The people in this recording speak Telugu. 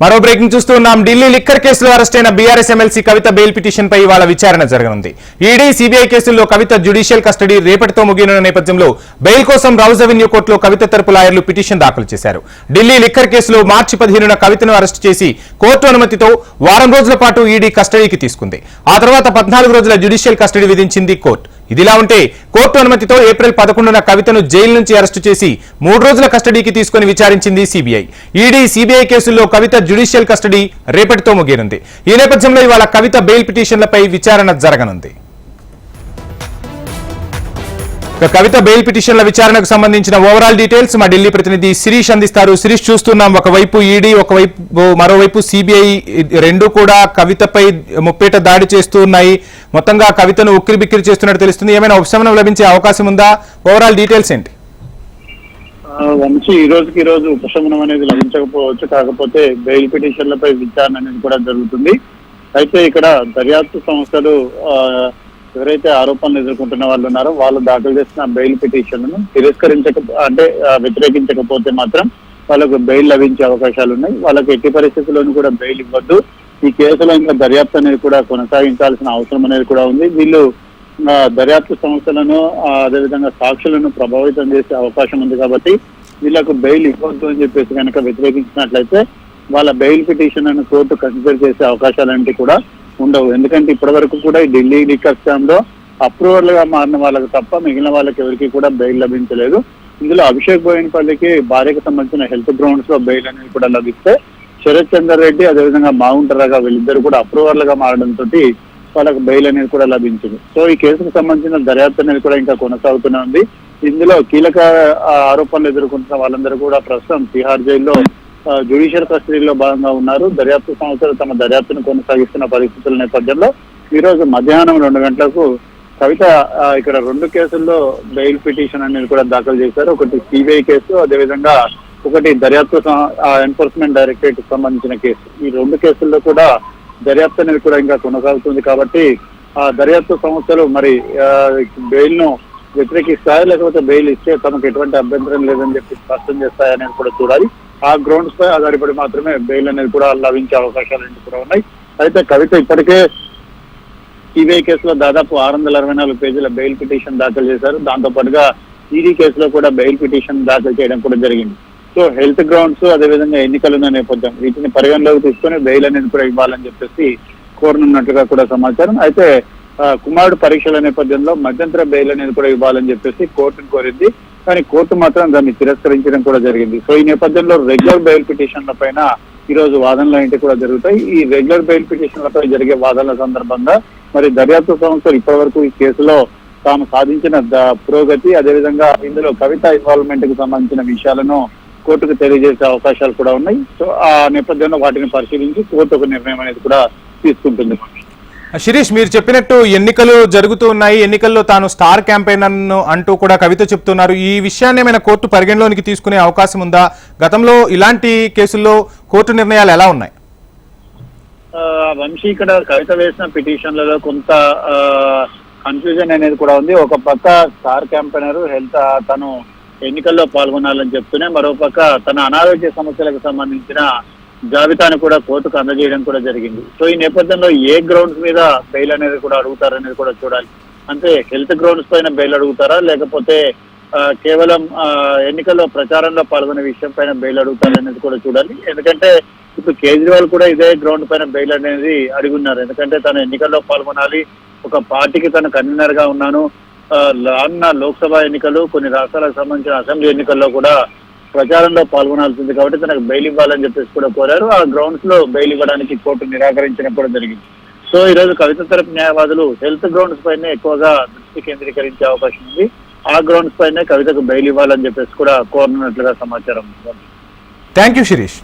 మరో బ్రేకింగ్ చూస్తూ ఉన్నాం. ఢిల్లీ లిక్కర్ కేసులో అరెస్ట్ అయిన బీఆర్ఎస్ ఎమ్మెల్సీ కవిత బెయిల్ పిటిషన్ పై ఇవాళ విచారణ జరగనుంది. ఈడీ, సిబిఐ కేసుల్లో కవిత జ్యుడిషియల్ కస్టడీ రేపటితో ముగియనున్న నేపథ్యంలో బెయిల్ కోసం రౌజ్ అవెన్యూ కోర్టులో కవిత తరపు లాయర్లు పిటిషన్ దాఖలు చేశారు. ఢిల్లీ లిక్కర్ కేసులో మార్చి 15న కవితను అరెస్ట్ చేసి కోర్టు అనుమతితో వారం రోజుల పాటు ఈడీ కస్టడీకి తీసుకుంది. ఆ తర్వాత 14 రోజుల జ్యుడిషియల్ కస్టడీ విధించింది కోర్టు. ఇదిలా ఉంటే కోర్టు అనుమతితో ఏప్రిల్ 11న కవితను జైలు నుంచి అరెస్టు చేసి 3 రోజుల కస్టడీకి తీసుకుని విచారించింది సిబిఐ. ఈడీ, సిబిఐ కేసుల్లో కవిత జ్యుడిషియల్ కస్టడీ రేపటితో ముగియనుంది. ఈ నేపథ్యంలో ఇవాళ కవిత బెయిల్ పిటిషన్లపై విచారణ జరగనుంది. కవిత బెయిల్ పిటిషన్ల విచారణకు సంబంధించిన ఓవరాల్ డీటెయిల్స్ మా ఢిల్లీ ప్రతినిధి శిరీష్ అందిస్తారు. శిరీష్, చూస్తున్నాం ఒకవైపు ఈడీ, మరోవైపు సిబిఐ రెండు కూడా కవితపై ముప్పేట దాడి చేస్తూ ఉన్నాయి. మొత్తంగా కవితను ఉక్కిరి బిక్కిరి చేస్తున్నట్టు తెలుస్తుంది. ఏమైనా ఉపశమనం లభించే అవకాశం ఉందా? ఓవరాల్ డీటెయిల్స్ ఏంటి? వంశీ, ఈ రోజు ఉపశమనం అనేది లభించకపోవచ్చు. కాకపోతే బెయిల్ పిటిషన్లపై విచారణ అనేది కూడా జరుగుతుంది. అయితే ఇక్కడ దర్యాప్తు సంస్థలు ఎవరైతే ఆరోపణలు ఎదుర్కొంటున్న వాళ్ళు ఉన్నారో వాళ్ళు దాఖలు చేసిన బెయిల్ పిటిషన్లను వ్యతిరేకించకపోతే మాత్రం వాళ్ళకు బెయిల్ లభించే అవకాశాలు ఉన్నాయి. వాళ్ళకి ఎట్టి పరిస్థితుల్లోనూ కూడా బెయిల్ ఇవ్వద్దు. ఈ కేసులో ఇంకా దర్యాప్తు అనేది కూడా కొనసాగించాల్సిన అవసరం అనేది కూడా ఉంది. వీళ్ళు దర్యాప్తు సంస్థలను అదేవిధంగా సాక్షులను ప్రభావితం చేసే అవకాశం ఉంది. కాబట్టి వీళ్ళకు బెయిల్ ఇవ్వద్దు అని చెప్పేసి కనుక వ్యతిరేకించినట్లయితే వాళ్ళ బెయిల్ పిటిషన్ కోర్టు కన్సిడర్ చేసే అవకాశాలంటే కూడా ఉండవు. ఎందుకంటే ఇప్పటి వరకు కూడా ఈ ఢిల్లీ లిక్కర్ స్కామ్ లో అప్రూవల్ గా మారిన వాళ్ళకి తప్ప మిగిలిన వాళ్ళకి ఎవరికి కూడా బెయిల్ లభించలేదు. ఇందులో అభిషేక్ బోయినపల్లికి భార్యకు సంబంధించిన హెల్త్ గ్రౌండ్స్ లో బెయిల్ అనేది కూడా లభిస్తే, శరత్ చంద్ర రెడ్డి అదేవిధంగా మావుంటరాగా వీళ్ళిద్దరు కూడా అప్రూవల్ గా మారడంతో వాళ్ళకి బెయిల్ అనేది కూడా లభించింది. సో ఈ కేసుకు సంబంధించిన దర్యాప్తు అనేది కూడా ఇంకా కొనసాగుతూనే ఉంది. ఇందులో కీలక ఆరోపణలు ఎదుర్కొంటున్న వాళ్ళందరూ కూడా ప్రస్తుతం తిహార్ జైల్లో జ్యుడిషియల్ కస్టడీలో భాగంగా ఉన్నారు. దర్యాప్తు సంస్థలు తమ దర్యాప్తును కొనసాగిస్తున్న పరిస్థితుల నేపథ్యంలో ఈ రోజు మధ్యాహ్నం 2 గంటలకు కవిత ఇక్కడ 2 కేసుల్లో బెయిల్ పిటిషన్ అనేది కూడా దాఖలు చేశారు. ఒకటి సిబిఐ కేసు, అదేవిధంగా ఒకటి దర్యాప్తు ఎన్ఫోర్స్మెంట్ డైరెక్టరేట్ కి సంబంధించిన కేసు. ఈ 2 కేసుల్లో కూడా దర్యాప్తు అనేది కూడా ఇంకా కొనసాగుతుంది. కాబట్టి ఆ దర్యాప్తు సంస్థలు మరి బెయిల్ ను వ్యతిరేకిస్తాయా లేకపోతే బెయిల్ ఇస్తే తమకు ఎటువంటి అభ్యంతరం లేదని చెప్పి స్పష్టం చేస్తాయనేది కూడా చూడాలి. ఆ గ్రౌండ్స్ పై ఆధారపడి మాత్రమే బెయిల్ అనేది కూడా లభించే అవకాశాలు కూడా ఉన్నాయి. అయితే కవిత ఇప్పటికే సిబిఐ కేసులో దాదాపు 664 పేజీల బెయిల్ పిటిషన్ దాఖలు చేశారు. దాంతో పాటుగా ఈడీ కేసులో కూడా బెయిల్ పిటిషన్ దాఖలు చేయడం కూడా జరిగింది. సో హెల్త్ గ్రౌండ్స్ అదేవిధంగా ఎన్నికలున్న నేపథ్యం వీటిని పరిగణలోకి తీసుకుని బెయిల్ అనేది కూడా ఇవ్వాలని చెప్పేసి కోరనున్నట్లుగా కూడా సమాచారం. అయితే కుమారుడు పరీక్షల నేపథ్యంలో మధ్యంతర బెయిల్ అనేది కూడా ఇవ్వాలని చెప్పేసి కోర్టును కోరింది. కానీ కోర్టు మాత్రం దాన్ని తిరస్కరించడం కూడా జరిగింది. సో ఈ నేపథ్యంలో రెగ్యులర్ బెయిల్ పిటిషన్ల పైన ఈ రోజు వాదనలు ఏంటి కూడా జరుగుతాయి. ఈ రెగ్యులర్ బెయిల్ పిటిషన్లపై జరిగే వాదనల సందర్భంగా మరి దర్యాప్తు సంస్థలు ఇప్పటి వరకు ఈ కేసులో తాము సాధించిన పురోగతి, అదేవిధంగా ఇందులో కవిత ఇన్వాల్వ్మెంట్ కు సంబంధించిన విషయాలను కోర్టుకు తెలియజేసే అవకాశాలు కూడా ఉన్నాయి. సో ఆ నేపథ్యంలో వాటిని పరిశీలించి కోర్టు ఒక నిర్ణయం అనేది కూడా తీసుకుంటుంది. శిరీష్, మీరు చెప్పినట్టు ఎన్నికలు జరుగుతూ ఉన్నాయి. ఎన్నికల్లో తాను స్టార్ క్యాంపెయినర్ అంటూ కూడా కవిత చెప్తున్నారు. ఈ విషయాన్ని ఏమైనా కోర్టు పరిగణలోనికి తీసుకునే అవకాశం ఉందా? గతంలో ఇలాంటి కేసుల్లో కోర్టు నిర్ణయాలు ఎలా ఉన్నాయి? వంశీ, ఇక్కడ కవిత వేసిన పిటిషన్లలో కొంత కన్ఫ్యూజన్ అనేది కూడా ఉంది. ఒక పక్క స్టార్ క్యాంపెయినర్ తను ఎన్నికల్లో పాల్గొనాలని చెప్తూనే మరోపక్క తన అనారోగ్య సమస్యలకు సంబంధించిన జాబితాను కూడా కోర్టుకు అందజేయడం కూడా జరిగింది. సో ఈ నేపథ్యంలో ఏ గ్రౌండ్స్ మీద బెయిల్ అనేది కూడా అడుగుతారనేది కూడా చూడాలి. అంటే హెల్త్ గ్రౌండ్స్ పైన బెయిల్ అడుగుతారా లేకపోతే కేవలం ఎన్నికల్లో ప్రచారంలో పాల్గొనే విషయం పైన బెయిల్ అడుగుతారనేది కూడా చూడాలి. ఎందుకంటే ఇప్పుడు కేజ్రీవాల్ కూడా ఇదే గ్రౌండ్ పైన బెయిల్ అనేది అడుగున్నారు. ఎందుకంటే తను ఎన్నికల్లో పాల్గొనాలి, ఒక పార్టీకి తను కన్వీనర్ గా ఉన్నాను, రానున్న లోక్సభ ఎన్నికలు, కొన్ని రాష్ట్రాలకు సంబంధించిన అసెంబ్లీ ఎన్నికల్లో కూడా ప్రచారంలో పాల్గొనాల్సింది. కాబట్టి తనకు బెయిల్ ఇవ్వాలని చెప్పేసి కూడా కోరారు. ఆ గ్రౌండ్స్ లో బెయిల్ ఇవ్వడానికి కోర్టు నిరాకరించడం కూడా జరిగింది. సో ఈ రోజు కవిత తరపు న్యాయవాదులు హెల్త్ గ్రౌండ్స్ పైనే ఎక్కువగా దృష్టి కేంద్రీకరించే అవకాశం ఉంది. ఆ గ్రౌండ్స్ పైనే కవితకు బెయిల్ ఇవ్వాలని చెప్పేసి కూడా కోరనున్నట్లుగా సమాచారం. Thank you Sirish.